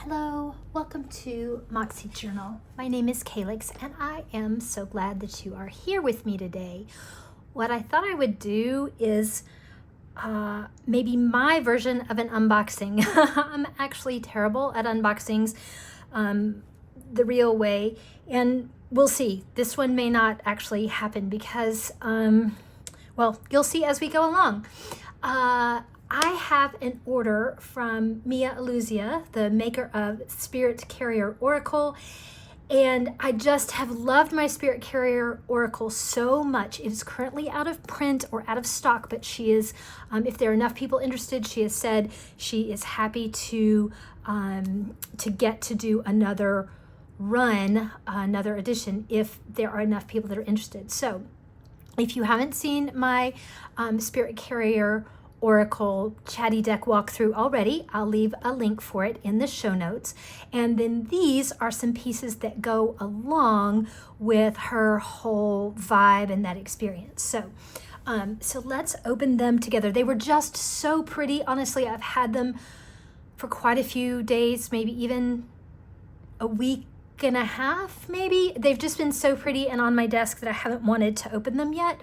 Hello, welcome to Moxie Journal. My name is Calix and I am so glad that you are here with me today. What I thought I would do is maybe my version of an unboxing. I'm actually terrible at unboxings the real way, and we'll see. This one may not actually happen because, well, you'll see as we go along. I have an order from Mia Eluzia, the maker of Spirit Carrier Oracle, and I just have loved my Spirit Carrier Oracle so much. It is currently out of print or out of stock, but she is, if there are enough people interested, she has said she is happy to get to do another run, another edition, if there are enough people that are interested. So if you haven't seen my Spirit Carrier Oracle Chatty Deck walkthrough already, I'll leave a link for it in the show notes. And then these are some pieces that go along with her whole vibe and that experience. So let's open them together. They were just so pretty. Honestly, I've had them for quite a few days, maybe even a week and a half, maybe. They've just been so pretty and on my desk that I haven't wanted to open them yet.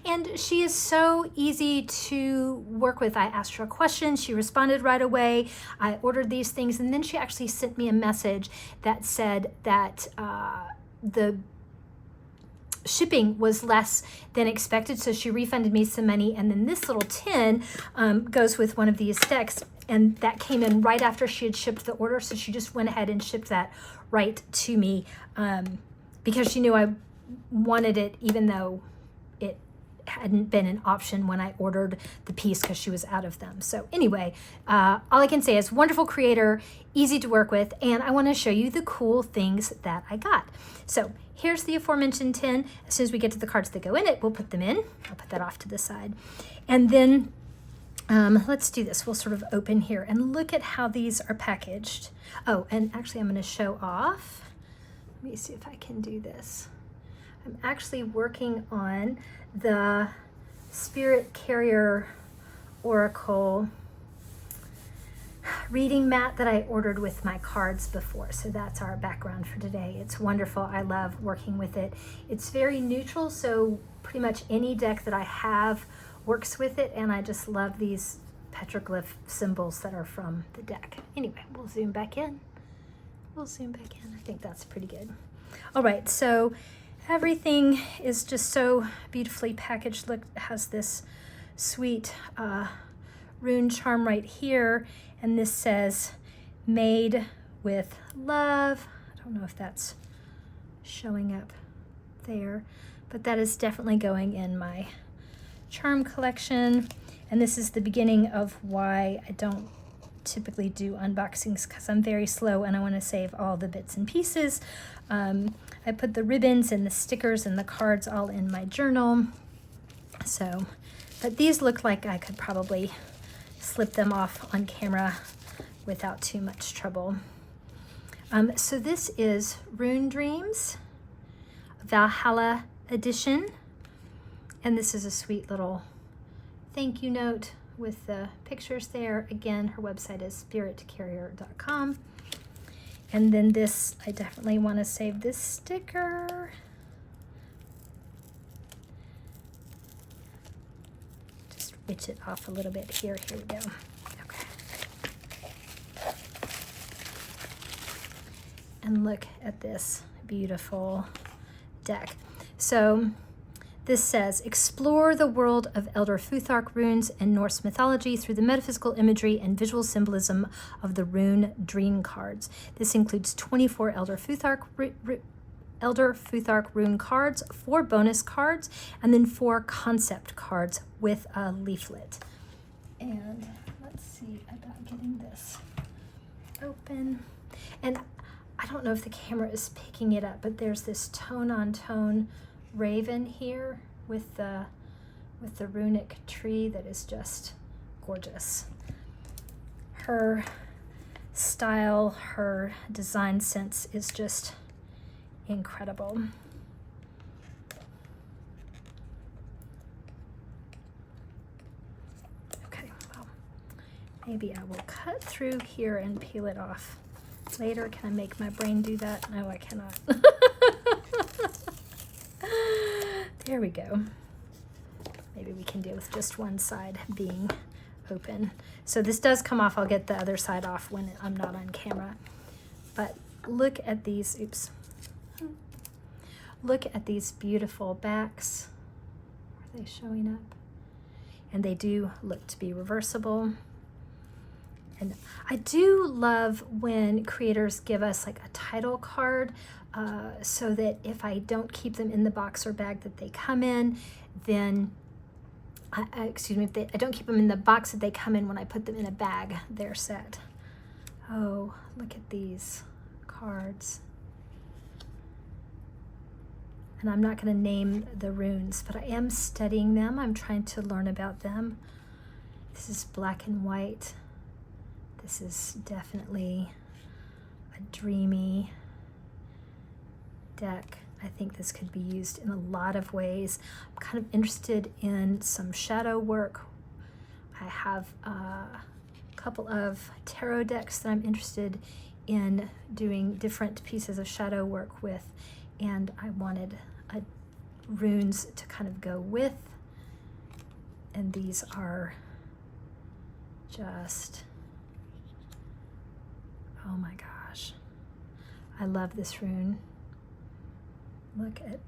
And she is so easy to work with. I asked her a question, she responded right away. I ordered these things, and then she actually sent me a message that said that the shipping was less than expected, so she refunded me some money. And then this little tin goes with one of these decks, and that came in right after she had shipped the order, so she just went ahead and shipped that right to me because she knew I wanted it, even though it hadn't been an option when I ordered the piece because she was out of them. So anyway, all I can say is wonderful creator, easy to work with, and I want to show you the cool things that I got. So here's the aforementioned tin. As soon as we get to the cards that go in it, we'll put them in. I'll put that off to the side. And then let's do this. We'll sort of open here and look at how these are packaged. Oh, and actually I'm going to show off. Let me see if I can do this. I'm actually working on the Spirit Carrier Oracle reading mat that I ordered with my cards before. So that's our background for today. It's wonderful. I love working with it. It's very neutral, so pretty much any deck that I have works with it, and I just love these petroglyph symbols that are from the deck. Anyway, we'll zoom back in. I think that's pretty good. All right, so everything is just so beautifully packaged. Look, it has this sweet rune charm right here, and this says made with love. I don't know if that's showing up there, but that is definitely going in my charm collection. And this is the beginning of why I don't typically do unboxings, because I'm very slow and I want to save all the bits and pieces. I put the ribbons and the stickers and the cards all in my journal. So, but these look like I could probably slip them off on camera without too much trouble. So this is Rune Dreams Valhalla edition. And this is a sweet little thank you note with the pictures there. Again, her website is spiritcarrier.com. And then this, I definitely want to save this sticker. Just ridge it off a little bit here. Here we go. Okay. And look at this beautiful deck. So this says, explore the world of Elder Futhark runes and Norse mythology through the metaphysical imagery and visual symbolism of the Rune Dream cards. This includes 24 Elder Futhark rune cards, 4 bonus cards, and then 4 concept cards with a leaflet. And let's see about getting this open. And I don't know if the camera is picking it up, but there's this tone-on-tone raven here with the runic tree that is just gorgeous. Her style, her design sense is just incredible. Okay, well, Maybe I will cut through here and peel it off later. Can I make my brain do that? No, I cannot. There we go. Maybe we can deal with just one side being open. So this does come off. I'll get the other side off when I'm not on camera. But look at these, oops. Look at these beautiful backs. Are they showing up? And they do look to be reversible. And I do love when creators give us like a title card so that if I don't keep them in the box or bag that they come in, then, excuse me, if I don't keep them in the box that they come in, when I put them in a bag, they're set. Oh, look at these cards. And I'm not going to name the runes, but I am studying them. I'm trying to learn about them. This is black and white. This is definitely a dreamy deck. I think this could be used in a lot of ways. I'm kind of interested in some shadow work. I have a couple of tarot decks that I'm interested in doing different pieces of shadow work with, and I wanted runes to kind of go with, and these are just, oh my gosh, I love this rune. Look at,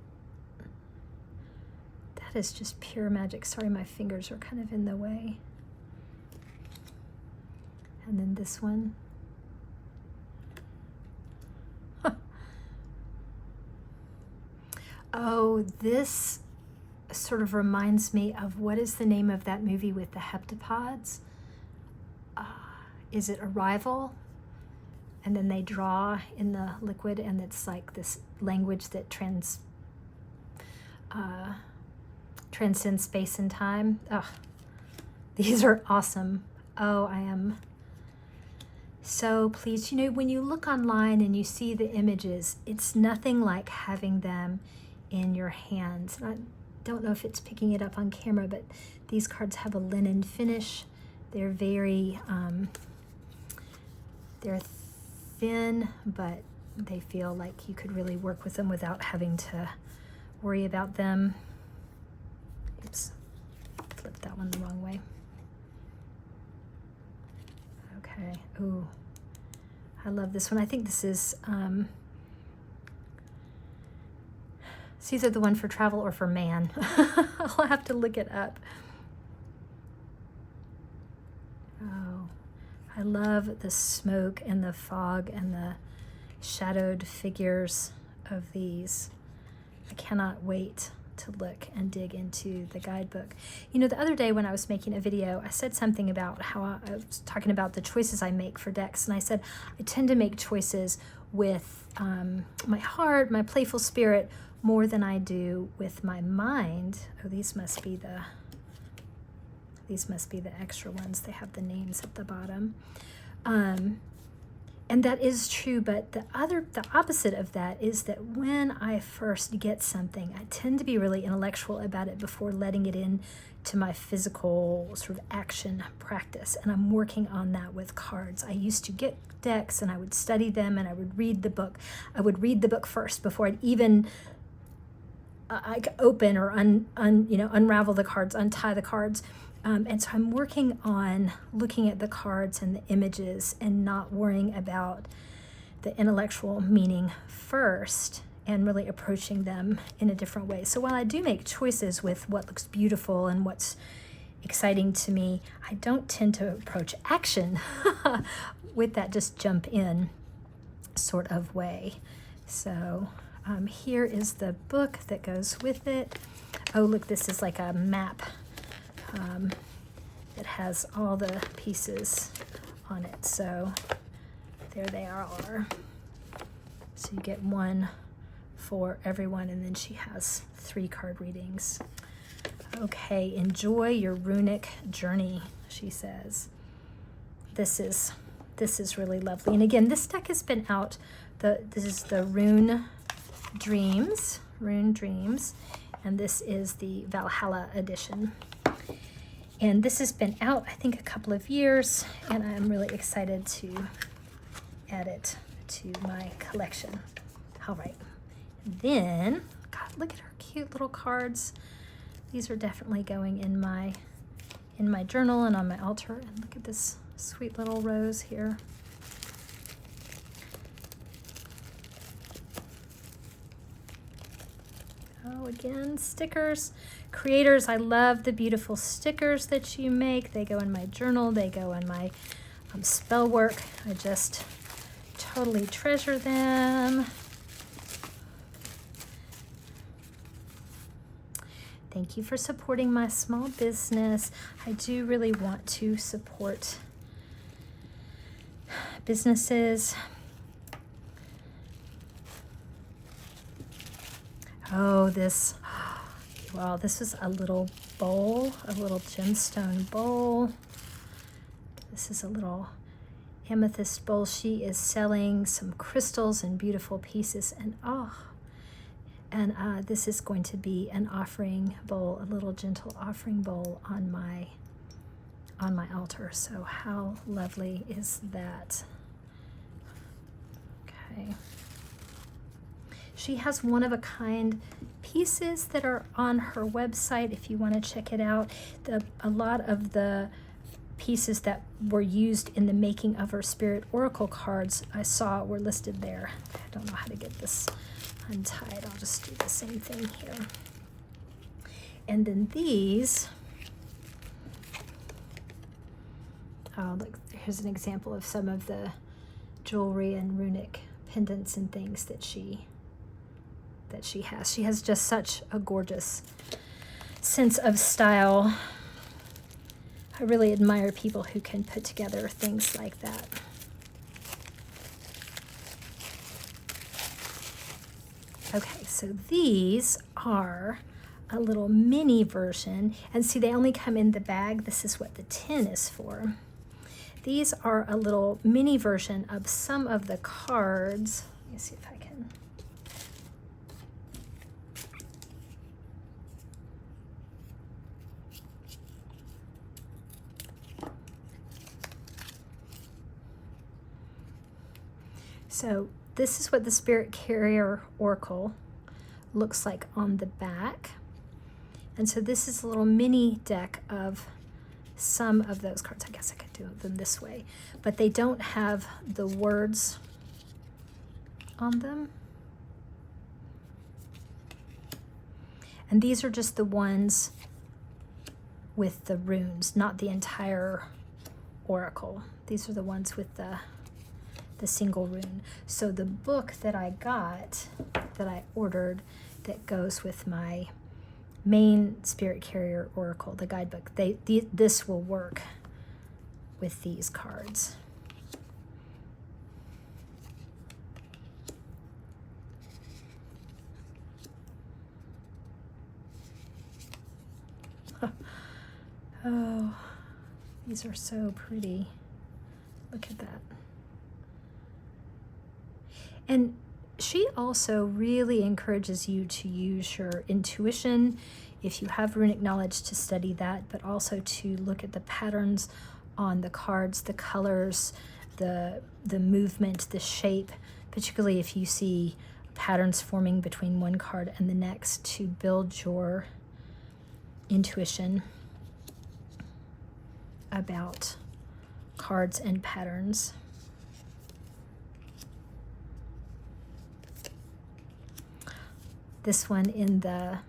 that is just pure magic. Sorry, my fingers are kind of in the way. And then this one. Oh, this sort of reminds me of, what is the name of that movie with the heptapods? Is it Arrival? And then they draw in the liquid, and it's like this language that transcends space and time. Ugh, these are awesome. Oh, I am so pleased. You know, when you look online and you see the images, it's nothing like having them in your hands. And I don't know if it's picking it up on camera, but these cards have a linen finish. They're very, they're thin, but they feel like you could really work with them without having to worry about them. Oops, flipped that one the wrong way. Okay, ooh, I love this one. I think this is, it's either the one for travel or for man. I'll have to look it up. Oh, I love the smoke and the fog and the shadowed figures of these. I cannot wait to look and dig into the guidebook. You know, the other day when I was making a video, I said something about how I was talking about the choices I make for decks, and I said I tend to make choices with my heart, my playful spirit, more than I do with my mind. Oh, these must be the extra ones. They have the names at the bottom. And that is true, but the opposite of that is that when I first get something, I tend to be really intellectual about it before letting it in to my physical sort of action practice. And I'm working on that with cards. I used to get decks and I would study them and I would read the book. I would read the book first before I'd even I open or unravel the cards, untie the cards. And so I'm working on looking at the cards and the images and not worrying about the intellectual meaning first and really approaching them in a different way. So while I do make choices with what looks beautiful and what's exciting to me, I don't tend to approach action with that just jump in sort of way. So here is the book that goes with it. Oh, look, this is like a map. It has all the pieces on it. So there they are. So you get one for everyone, and then she has 3 card readings. Okay, enjoy your runic journey, she says. This is really lovely. And again, this deck has been out. This is the Rune Dreams, and this is the Valhalla edition. And this has been out, I think, a couple of years, and I'm really excited to add it to my collection. All right, then, God, look at her cute little cards. These are definitely going in my journal and on my altar. And look at this sweet little rose here. Oh, again, stickers. Creators, I love the beautiful stickers that you make. They go in my journal. They go in my spell work. I just totally treasure them. Thank you for supporting my small business. I do really want to support businesses. Oh, this is a little bowl, a little gemstone bowl. This is a little amethyst bowl. She is selling some crystals and beautiful pieces, and this is going to be an offering bowl, a little gentle offering bowl on my altar. So how lovely is that? Okay. She has one-of-a-kind pieces that are on her website if you want to check it out. A lot of the pieces that were used in the making of her Spirit Oracle cards I saw were listed there. I don't know how to get this untied. I'll just do the same thing here. And then these, oh, look, here's an example of some of the jewelry and runic pendants and things that she has. She has just such a gorgeous sense of style. I really admire people who can put together things like that. Okay, so these are a little mini version, and see, they only come in the bag. This is what the tin is for. These are a little mini version of some of the cards. Let me see if I can. So this is what the Spirit Carrier Oracle looks like on the back. And so this is a little mini deck of some of those cards. I guess I could do them this way, but they don't have the words on them. And these are just the ones with the runes, not the entire oracle. These are the ones with the single rune. So the book that I got, that I ordered, that goes with my main Spirit Carrier Oracle, the guidebook, this will work with these cards. Oh, these are so pretty. Look at that. And she also really encourages you to use your intuition, if you have runic knowledge, to study that, but also to look at the patterns on the cards, the colors, the movement, the shape, particularly if you see patterns forming between one card and the next, to build your intuition about cards and patterns. This one in the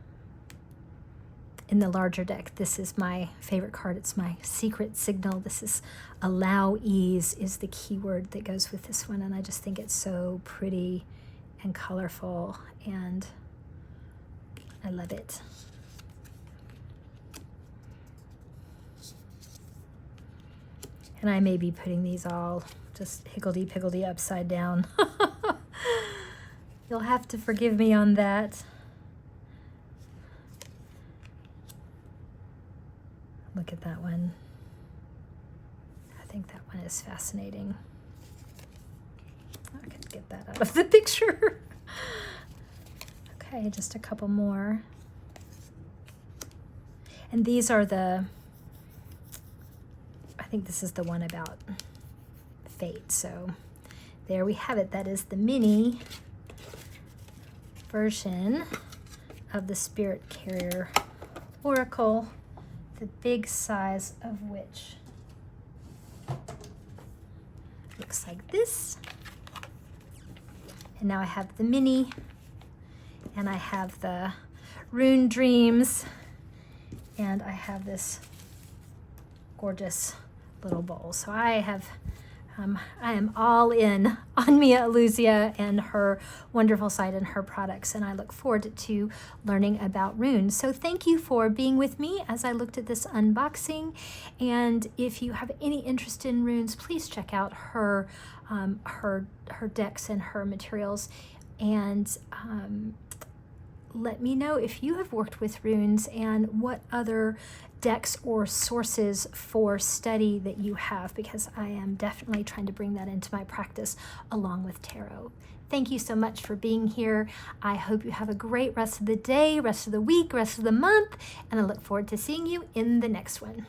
larger deck, this is my favorite card. It's my secret signal. This is allow ease is the keyword that goes with this one, and I just think it's so pretty and colorful, and I love it. And I may be putting these all just higgledy-piggledy upside down. You'll have to forgive me on that. Look at that one. I think that one is fascinating. I can get that out of the picture. Okay, just a couple more. And these are the think this is the one about fate. So there we have it. That is the mini version of the Spirit Carrier Oracle, the big size of which looks like this. And now I have the mini, and I have the Rune Dreams, and I have this gorgeous little bowl. So I am all in on Mia Eluzia and her wonderful site and her products, and I look forward to learning about runes. So thank you for being with me as I looked at this unboxing, and if you have any interest in runes, please check out her decks and her materials, and let me know if you have worked with runes and what other decks or sources for study that you have, because I am definitely trying to bring that into my practice along with tarot. Thank you so much for being here. I hope you have a great rest of the day, rest of the week, rest of the month, and I look forward to seeing you in the next one.